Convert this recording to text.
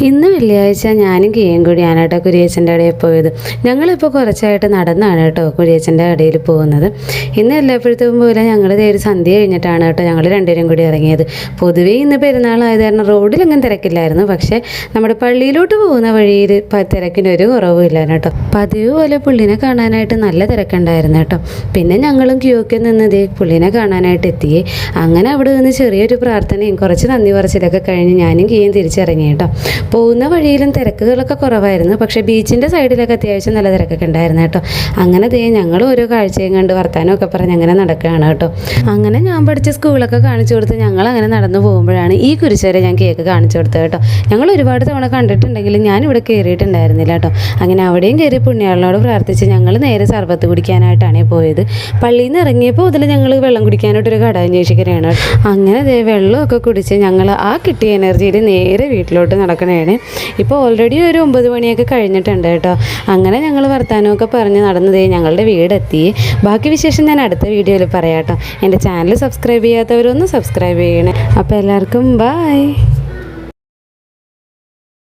ഇന്ന് വെള്ളിയാഴ്ച ഞാനും കിയും കൂടിയാണ് കേട്ടോ കുരിയച്ചൻ്റെ കടയിൽ പോയത്. ഞങ്ങളിപ്പോൾ കുറച്ചായിട്ട് നടന്നാണ് കേട്ടോ കുരിയച്ചൻ്റെ കടയിൽ പോകുന്നത്. ഇന്ന് എല്ലാപ്പോഴത്തേക്കും പോലെ ഞങ്ങൾ ഒരു സന്ധ്യ കഴിഞ്ഞിട്ടാണ് കേട്ടോ ഞങ്ങൾ രണ്ടുപേരും കൂടി ഇറങ്ങിയത്. പൊതുവേ ഇന്ന് പെരുന്നാളായത് കാരണം റോഡിലൊന്നും തിരക്കില്ലായിരുന്നു. പക്ഷേ നമ്മുടെ പള്ളിയിലോട്ട് പോകുന്ന വഴിയിൽ തിരക്കിനൊരു കുറവുമില്ല കേട്ടോ. പതിവ് പോലെ പുള്ളിനെ കാണാനായിട്ട് നല്ല തിരക്കുണ്ടായിരുന്നു കേട്ടോ. പിന്നെ ഞങ്ങളും ക്യൂക്കെ നിന്നത് പുള്ളിനെ കാണാനായിട്ട് എത്തിയേ. അങ്ങനെ അവിടെ നിന്ന് ചെറിയൊരു പ്രാർത്ഥനയും കുറച്ച് നന്ദി പറച്ചിലൊക്കെ കഴിഞ്ഞ് ഞാനും കിയും തിരിച്ചിറങ്ങി കേട്ടോ. പോകുന്ന വഴിയിലും തിരക്കുകളൊക്കെ കുറവായിരുന്നു. പക്ഷേ ബീച്ചിൻ്റെ സൈഡിലൊക്കെ അത്യാവശ്യം നല്ല തിരക്കൊക്കെ ഉണ്ടായിരുന്നു കേട്ടോ. അങ്ങനെ ഞങ്ങൾ ഓരോ കാഴ്ചയും കണ്ട് വർത്താനമൊക്കെ പറഞ്ഞ് അങ്ങനെ നടക്കുകയാണ് കേട്ടോ. അങ്ങനെ ഞാൻ പഠിച്ച സ്കൂളൊക്കെ കാണിച്ചു കൊടുത്ത് ഞങ്ങൾ അങ്ങനെ നടന്നു പോകുമ്പോഴാണ് ഈ കുരിശുവരെ ഞാൻ കേക്ക് കാണിച്ചു കൊടുത്തത് കേട്ടോ. ഞങ്ങൾ ഒരുപാട് തവണ കണ്ടിട്ടുണ്ടെങ്കിലും ഞാനിവിടെ കയറിയിട്ടുണ്ടായിരുന്നില്ല കേട്ടോ. അങ്ങനെ അവിടെയും കയറി പുണ്യാളനോട് പ്രാർത്ഥിച്ച് ഞങ്ങൾ നേരെ സർബത്ത് കുടിക്കാനായിട്ടാണ് പോയത്. പള്ളിയിൽ നിന്ന് ഇറങ്ങിയപ്പോൾ മുതൽ ഞങ്ങൾ വെള്ളം കുടിക്കാനായിട്ടൊരു കട അന്വേഷിക്കുകയാണ്. അങ്ങനെ വെള്ളമൊക്കെ കുടിച്ച് ഞങ്ങൾ ആ കിട്ടിയ എനർജിയിൽ നേരെ വീട്ടിലോട്ട് നടക്കണേ. ഇപ്പോൾ ഓൾറെഡി ഒരു 9 മണിയൊക്കെ കഴിഞ്ഞിട്ടുണ്ട് കേട്ടോ. അങ്ങനെ ഞങ്ങൾ വർത്താനമൊക്കെ പറഞ്ഞ് നടന്നതേ ഞങ്ങളുടെ വീടെത്തി. ബാക്കി വിശേഷം ഞാൻ അടുത്ത വീഡിയോയിൽ പറയാം കേട്ടോ. എൻ്റെ ചാനൽ സബ്സ്ക്രൈബ് ചെയ്യാത്തവരൊന്ന് സബ്സ്ക്രൈബ് ചെയ്യണേ. അപ്പോൾ എല്ലാവർക്കും ബൈ.